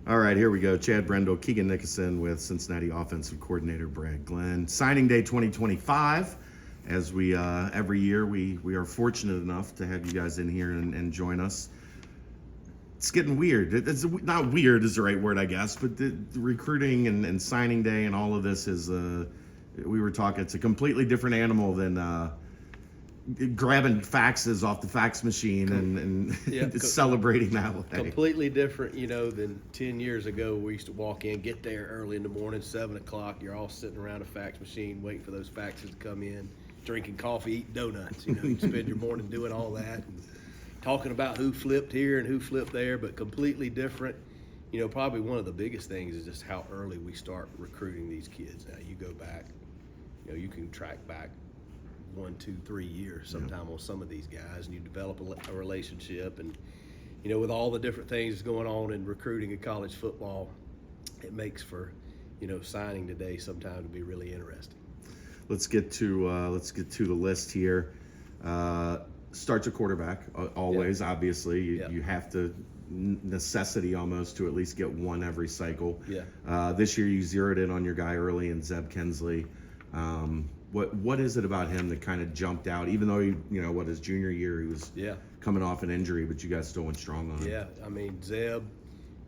All right, here we go. Chad Brendel, Keegan Nickerson with Cincinnati offensive coordinator Brad Glenn. Signing day 2025. As we every year we are fortunate enough to have you guys in here and join us. It's getting weird. It's not weird is the right word, I guess, but the recruiting and signing day and all of this is we were talking. It's a completely different animal than grabbing faxes off the fax machine and Yeah, celebrating that way. completely different, than 10 years ago. We used to walk in, get there early in the morning, 7 o'clock. You're all sitting around a fax machine waiting for those faxes to come in, drinking coffee, eating donuts. You spend your morning doing all that and talking about who flipped here and who flipped there, but completely different. Probably one of the biggest things is just how early we start recruiting these kids. Now, you go back, you can track back 1, 2, 3 years sometime on some of these guys, and you develop a relationship. And with all the different things going on in recruiting in college football, it makes for signing today sometime to be really interesting. Let's get to the list here. Starts a quarterback always. Obviously, you have to necessity almost to at least get one every cycle. This year you zeroed in on your guy early in Zeb Kensley. What is it about him that kind of jumped out? Even though his junior year he was coming off an injury, but you guys still went strong on him. Yeah, I mean Zeb,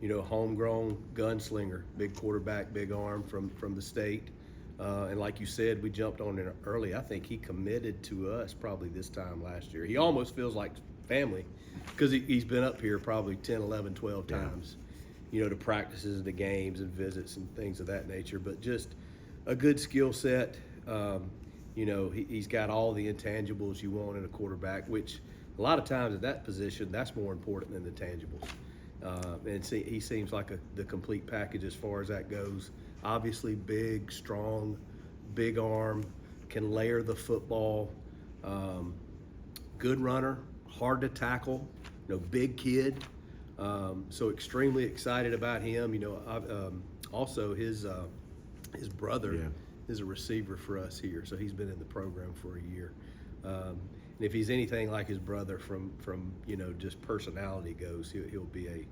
homegrown gunslinger, big quarterback, big arm from the state, and like you said, we jumped on it early. I think he committed to us probably this time last year. He almost feels like family because he's been up here probably 10, 11, 12 times, to practices, to games and visits and things of that nature. But just a good skill set. He's got all the intangibles you want in a quarterback, which a lot of times at that position, that's more important than the tangibles. And he seems like the complete package as far as that goes. Obviously big, strong, big arm, can layer the football, good runner, hard to tackle, big kid. So extremely excited about him. Also his brother is a receiver for us here, so he's been in the program for a year. And if he's anything like his brother from just personality goes, he'll be a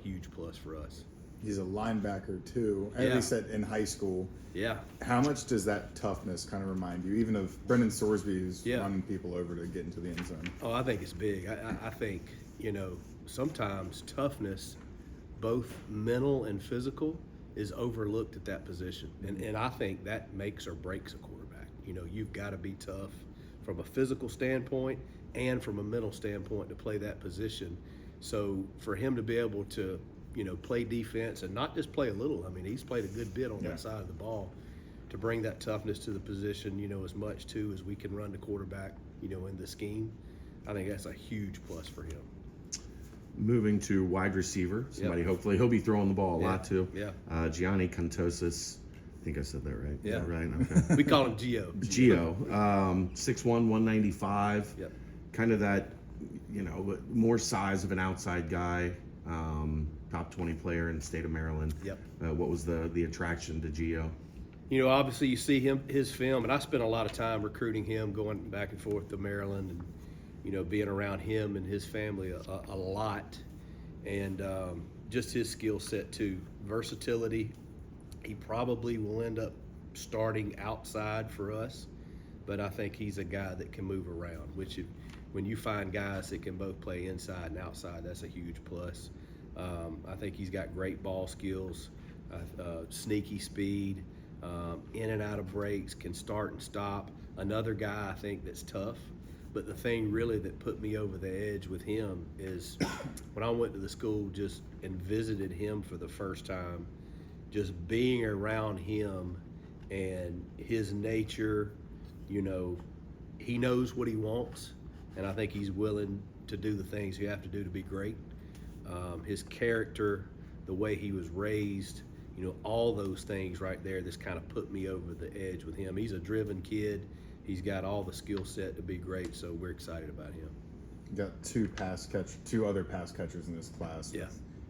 huge plus for us. He's a linebacker too, at least in high school. Yeah. How much does that toughness kind of remind you, even of Brendan Sorsby, who's running people over to get into the end zone? Oh, I think it's big. I think sometimes toughness, both mental and physical, is overlooked at that position. And I think that makes or breaks a quarterback. You've got to be tough from a physical standpoint and from a mental standpoint to play that position. So for him to be able to, play defense and not just play a little, I mean, he's played a good bit on that side of the ball, to bring that toughness to the position, as much too as we can run the quarterback, in the scheme. I think that's a huge plus for him. Moving to wide receiver, somebody hopefully he'll be throwing the ball a lot too. Gianni Contosis, I think I said that right. Yeah. Right. Okay. We call him Gio. 6'1", 195. Yep. Kind of that, more size of an outside guy. Top 20 player in the state of Maryland. Yep. What was the attraction to Gio? Obviously you see his film, and I spent a lot of time recruiting him, going back and forth to Maryland, and being around him and his family a lot, and just his skill set too, versatility. He probably will end up starting outside for us, but I think he's a guy that can move around, which when you find guys that can both play inside and outside, that's a huge plus. I think he's got great ball skills, sneaky speed, in and out of breaks, can start and stop. Another guy I think that's tough. But the thing really that put me over the edge with him is when I went to the school and visited him for the first time, just being around him and his nature, he knows what he wants, and I think he's willing to do the things you have to do to be great. His character, the way he was raised, all those things right there that's kind of put me over the edge with him. He's a driven kid. He's got all the skill set to be great, so we're excited about him. You got two other pass catchers in this class. Yeah.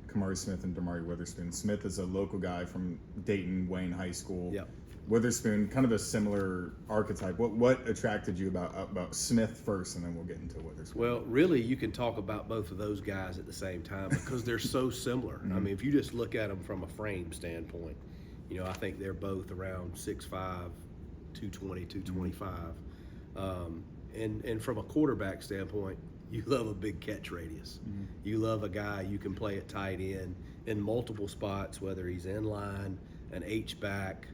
Kamari Smith and Damari Witherspoon. Smith is a local guy from Dayton Wayne High School. Yep. Witherspoon, kind of a similar archetype. What attracted you about Smith first, and then we'll get into Witherspoon? Well, really, you can talk about both of those guys at the same time because they're so similar. I mean, if you just look at them from a frame standpoint, I think they're both around 6'5", 220, 225. And from a quarterback standpoint, you love a big catch radius. You love a guy you can play at tight end in multiple spots, whether he's in line, an H-back,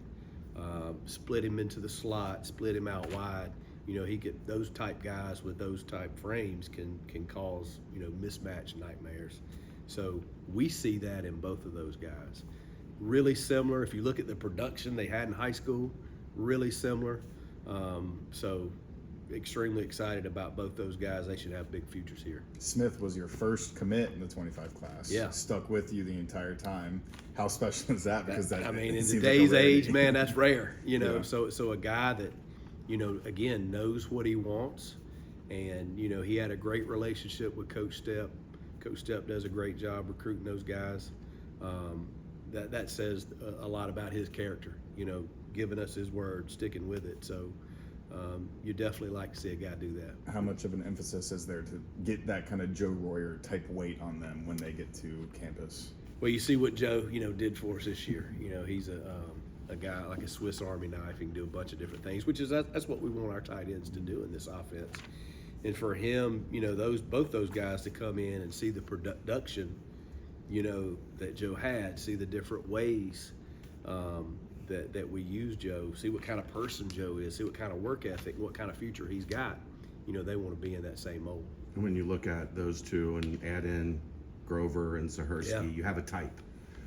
split him into the slot, split him out wide. Those type guys with those type frames can cause, mismatch nightmares. So we see that in both of those guys. Really similar. If you look at the production they had in high school, really similar. So extremely excited about both those guys. They should have big futures here. Smith was your first commit in the 25 class. Yeah. Stuck with you the entire time. How special is that? Because in today's age, man, that's rare. Yeah. So a guy that, again, knows what he wants. And, he had a great relationship with Coach Stepp. Coach Stepp does a great job recruiting those guys. That says a lot about his character, giving us his word, sticking with it. So you definitely like to see a guy do that. How much of an emphasis is there to get that kind of Joe Royer type weight on them when they get to campus? Well, you see what Joe, did for us this year. He's a guy like a Swiss Army knife. He can do a bunch of different things, that's what we want our tight ends to do in this offense. And for him, both those guys to come in and see the production, that Joe had, see the different ways that we use Joe, see what kind of person Joe is, see what kind of work ethic, what kind of future he's got. They want to be in that same mold. And when you look at those two and add in Grover and Zahersky, you have a type.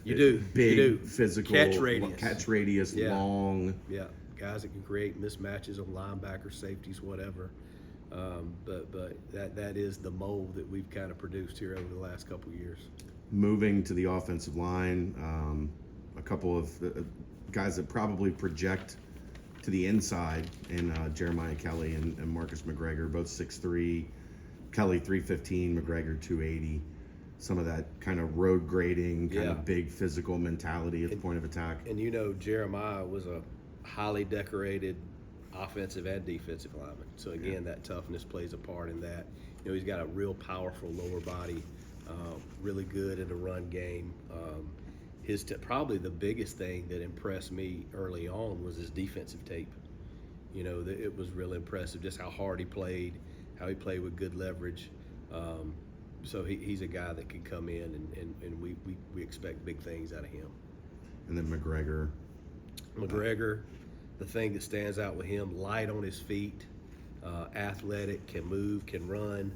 You do. Big, you do. physical, catch radius, long. Yeah, guys that can create mismatches on linebackers, safeties, whatever. But that is the mold that we've kind of produced here over the last couple of years. Moving to the offensive line, a couple of guys that probably project to the inside in Jeremiah Kelly and Marcus McGregor, both 6'3", Kelly 315, McGregor 280. Some of that kind of road grading, kind of big physical mentality at the point of attack. And Jeremiah was a highly decorated offensive and defensive lineman. So again, that toughness plays a part in that. He's got a real powerful lower body, really good in the run game. Probably the biggest thing that impressed me early on was his defensive tape. It was real impressive just how hard he played, how he played with good leverage. So he's a guy that can come in and we expect big things out of him. And then McGregor, the thing that stands out with him, light on his feet, athletic, can move, can run.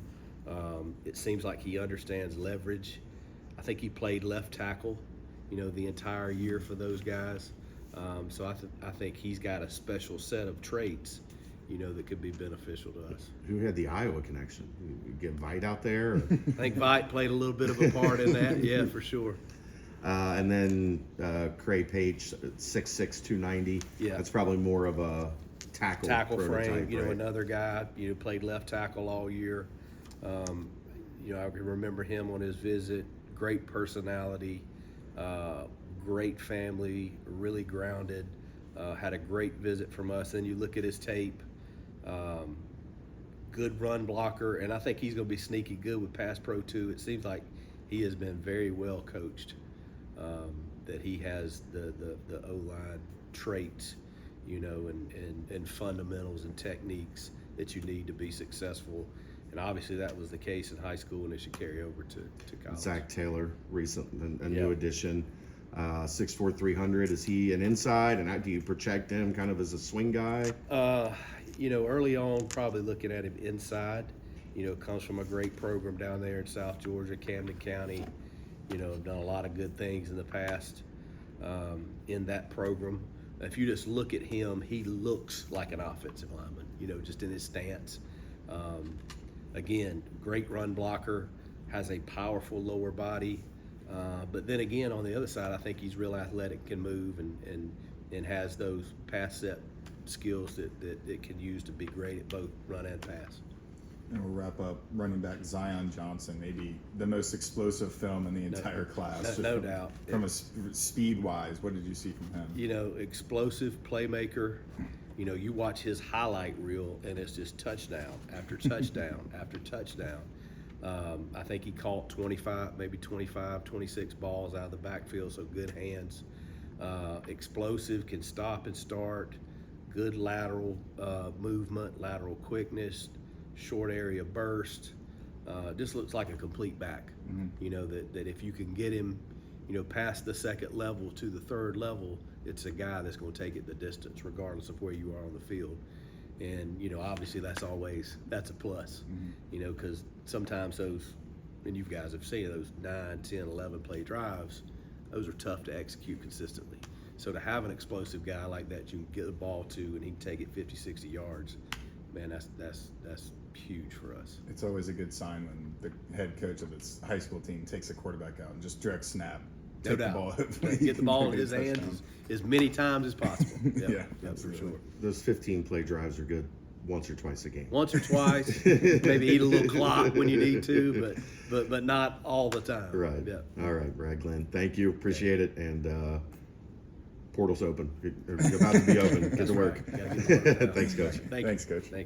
It seems like he understands leverage. I think he played left tackle, the entire year for those guys. So I think he's got a special set of traits, that could be beneficial to us. Who had the Iowa connection? You get Vite out there? Or? I think Vite played a little bit of a part in that, yeah, for sure. And then Cray Page, 6'6", 290. Yeah. That's probably more of a tackle frame. Right? Another guy, played left tackle all year. I can remember him on his visit. Great personality, great family, really grounded. Had a great visit from us. Then you look at his tape. Good run blocker, and I think he's going to be sneaky good with pass pro too. It seems like he has been very well coached. That he has the O-line traits, and fundamentals and techniques that you need to be successful. And obviously that was the case in high school, and it should carry over to college. Zach Taylor, a new addition. 6'4", 300. Is he an inside? And do you project him kind of as a swing guy? Early on, probably looking at him inside. Comes from a great program down there in South Georgia, Camden County. Done a lot of good things in the past in that program. If you just look at him, he looks like an offensive lineman, just in his stance. Again, great run blocker, has a powerful lower body. But then again, on the other side, I think he's real athletic, can move, and has those pass set skills that it can use to be great at both run and pass. And we'll wrap up. Running back Zion Johnson, maybe the most explosive film in the entire class. No doubt. From a speed wise, what did you see from him? You know, explosive playmaker. You know, you watch his highlight reel, and it's just touchdown after touchdown after touchdown. I think he caught 25, maybe 25, 26 balls out of the backfield, so good hands. Explosive, can stop and start, good lateral movement, lateral quickness, short area burst. Just looks like a complete back. You know, that if you can get him, you know, past the second level to the third level, it's a guy that's going to take it the distance regardless of where you are on the field. And, you know, obviously that's a plus, you know, because sometimes those, and you guys have seen those 9, 10, 11 play drives, those are tough to execute consistently. So to have an explosive guy like that you can get the ball to and he can take it 50, 60 yards, man, that's huge for us. It's always a good sign when the head coach of his high school team takes a quarterback out and just direct snap. No doubt. Get the ball in his hands as many times as possible. Yeah, for sure. Those 15 play drives are good once or twice a game. Once or twice, maybe eat a little clock when you need to, but not all the time. Right. Yeah. All right, Brad Glenn. Thank you. Appreciate it. And portal's open. You're about to be open. Get to work. Right. Gotta get to work now. Thanks, Coach. Thank you. Thanks, Coach. Thank you.